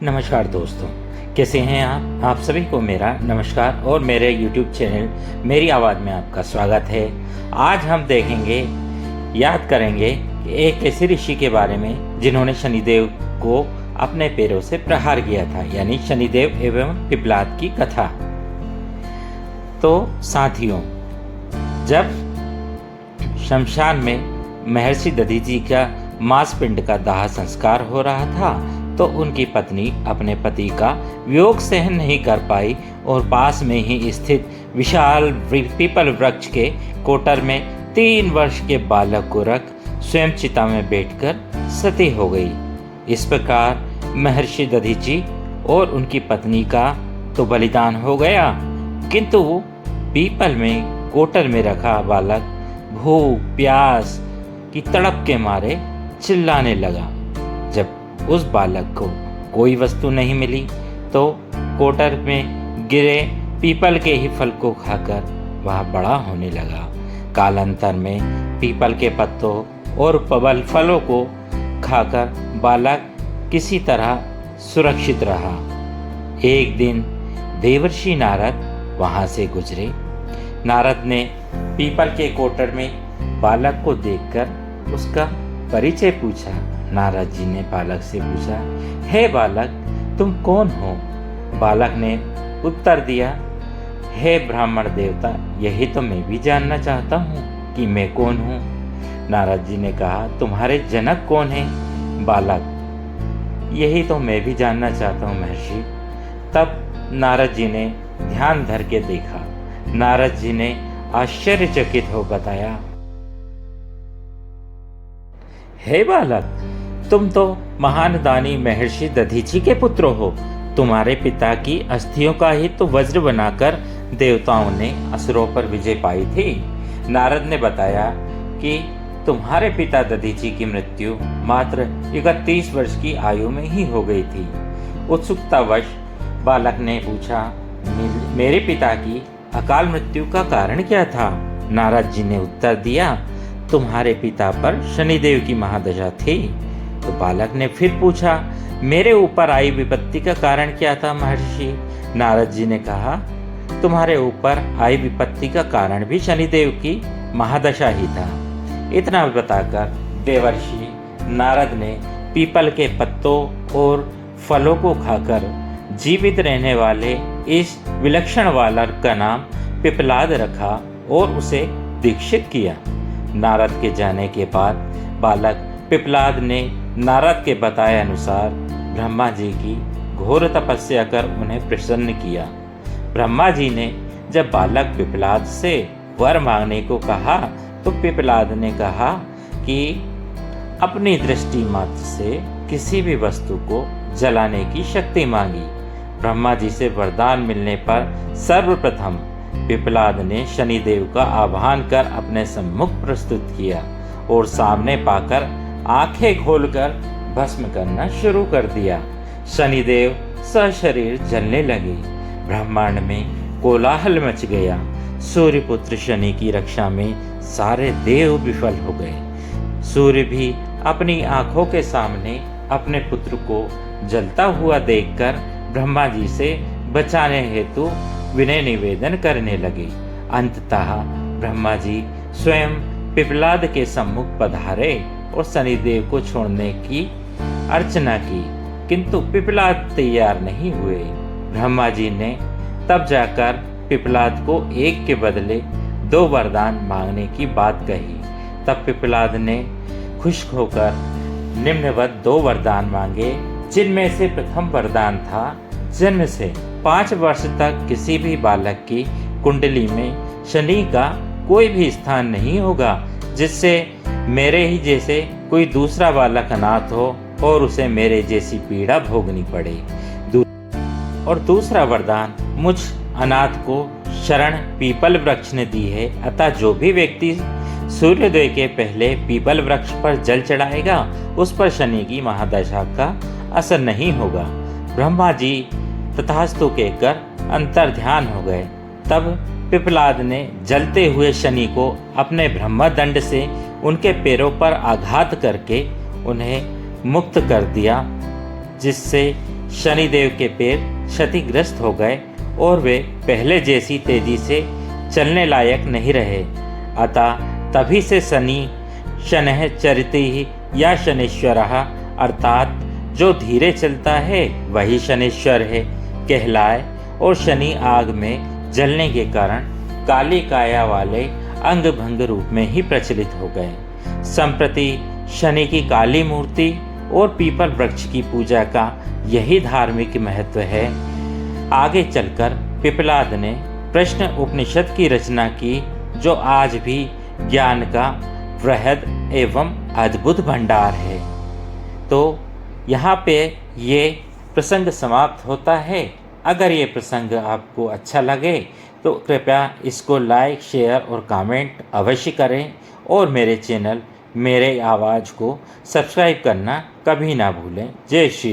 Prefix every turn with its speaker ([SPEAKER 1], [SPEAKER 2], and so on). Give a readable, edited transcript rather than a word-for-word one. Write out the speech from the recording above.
[SPEAKER 1] नमस्कार दोस्तों, कैसे हैं आप सभी को मेरा नमस्कार और मेरे YouTube चैनल मेरी आवाज़ में आपका स्वागत है। आज हम देखेंगे, याद करेंगे कि एक ऐसे ऋषि के बारे में जिन्होंने शनिदेव को अपने पैरों से प्रहार किया था, यानी शनिदेव एवं पिप्पलाद की कथा। तो साथियों, जब शमशान में महर्षि दधीचि का मांस पिंड का दाह संस्कार हो रहा था तो उनकी पत्नी अपने पति का वियोग सहन नहीं कर पाई और पास में ही स्थित विशाल पीपल वृक्ष के कोटर में 3 वर्ष के बालक को रख स्वयं चिता में बैठकर सती हो गई। इस प्रकार महर्षि दधीचि और उनकी पत्नी का तो बलिदान हो गया, किंतु पीपल में कोटर में रखा बालक भूख प्यास की तड़प के मारे चिल्लाने लगा। जब उस बालक को कोई वस्तु नहीं मिली तो कोटर में गिरे पीपल के ही फल को खाकर वह बड़ा होने लगा। कालांतर में पीपल के पत्तों और पबल फलों को खाकर बालक किसी तरह सुरक्षित रहा। एक दिन देवर्षि नारद वहां से गुजरे। नारद ने पीपल के कोटर में बालक को देखकर उसका परिचय पूछा। नारद जी ने बालक से पूछा, हे बालक, तुम कौन हो? बालक ने उत्तर दिया, हे ब्राह्मण देवता, यही तो मैं भी जानना चाहता हूँ कि मैं कौन हूँ। नारद जी ने कहा, तुम्हारे जनक कौन है? बालक, यही तो मैं भी जानना चाहता हूँ महर्षि। तब नारद जी ने ध्यान धर के देखा। नारद जी ने आश्चर्यचकित हो बताया, हे बालक, तुम तो महान दानी महर्षि दधीचि के पुत्र हो। तुम्हारे पिता की अस्थियों का ही तो वज्र बनाकर देवताओं ने असुरों पर विजय पाई थी। नारद ने बताया कि तुम्हारे पिता दधीचि की मृत्यु मात्र 31 वर्ष की आयु में ही हो गई थी। उत्सुकतावश बालक ने पूछा, मेरे पिता की अकाल मृत्यु का कारण क्या था? नारद जी ने उत्तर दिया, तुम्हारे पिता पर शनिदेव की महादशा थी। तो बालक ने फिर पूछा, मेरे ऊपर आई विपत्ति का कारण क्या था महर्षि? नारद जी ने कहा, तुम्हारे ऊपर आई विपत्ति का कारण भी शनिदेव की महादशा ही था। इतना बताकर देवर्षि नारद ने पीपल के पत्तों और फलों को खाकर जीवित रहने वाले इस विलक्षण बालक का नाम पिप्पलाद रखा और उसे दीक्षित किया। नारद के जाने के बाद बालक पिप्पलाद ने नारद के बताए अनुसार ब्रह्मा जी की घोर तपस्या कर उन्हें प्रसन्न किया। ब्रह्मा जी ने जब बालक पिप्पलाद से वर मांगने को कहा तो पिप्पलाद ने कहा कि अपनी दृष्टि मात्र से किसी भी वस्तु को जलाने की शक्ति मांगी। ब्रह्मा जी से वरदान मिलने पर सर्वप्रथम पिप्पलाद ने शनिदेव का आह्वान कर अपने सम्मुख प्रस्तुत किया और सामने पाकर आंखें खोलकर भस्म करना शुरू कर दिया। शनिदेव सशरीर जलने लगे। ब्रह्मांड में कोलाहल मच गया। सूर्यपुत्र शनि की रक्षा में सारे देव विफल हो गए। सूर्य भी अपनी आंखों के सामने अपने पुत्र को जलता हुआ देखकर ब्रह्मा जी से बचाने हेतु विनय निवेदन करने लगे। अंततः ब्रह्मा जी स्वयं पिप्पलाद के सम्मुख पधारे और शनिदेव को छोड़ने की अर्चना की, किंतु पिप्पलाद तैयार नहीं हुए। ब्रह्मा जी ने तब जाकर पिप्पलाद को एक के बदले 2 वरदान मांगने की बात कही। तब पिप्पलाद ने खुश होकर निम्नवत 2 वरदान मांगे, जिनमें से प्रथम वरदान था, जन्म से 5 वर्ष तक किसी भी बालक की कुंडली में शनि का कोई भी स्थान नहीं होगा, जिससे मेरे ही जैसे कोई दूसरा बालक अनाथ हो और उसे मेरे जैसी पीड़ा भोगनी पड़े। और दूसरा वरदान, मुझ अनाथ को शरण पीपल वृक्ष ने दी है, अतः जो भी व्यक्ति सूर्योदय के पहले पीपल वृक्ष पर जल चढ़ाएगा उस पर शनि की महादशा का असर नहीं होगा। ब्रह्मा जी तथास्तु कहकर अंतर ध्यान हो गए। तब पिप्पलाद ने जलते हुए शनि को अपने ब्रह्मदंड से उनके पैरों पर आघात करके उन्हें मुक्त कर दिया, जिससे शनिदेव के पैर क्षतिग्रस्त हो गए और वे पहले जैसी तेजी से चलने लायक नहीं रहे। अतः तभी से शनैः चरति या शनैश्वरः अर्थात जो धीरे चलता है वही शनैश्वर है कहलाए और शनि आग में जलने के कारण काली काया वाले अंग भंग रूप में ही प्रचलित हो गए। संप्रति शनि की काली मूर्ति और पीपल वृक्ष की पूजा का यही धार्मिक महत्व है। आगे चलकर पिपलाद ने प्रश्न उपनिषद की रचना की, जो आज भी ज्ञान का वृहद एवं अद्भुत भंडार है। तो यहाँ पे ये प्रसंग समाप्त होता है। अगर ये प्रसंग आपको अच्छा लगे तो कृपया इसको लाइक, शेयर और कमेंट अवश्य करें और मेरे चैनल मेरे आवाज़ को सब्सक्राइब करना कभी ना भूलें। जय श्री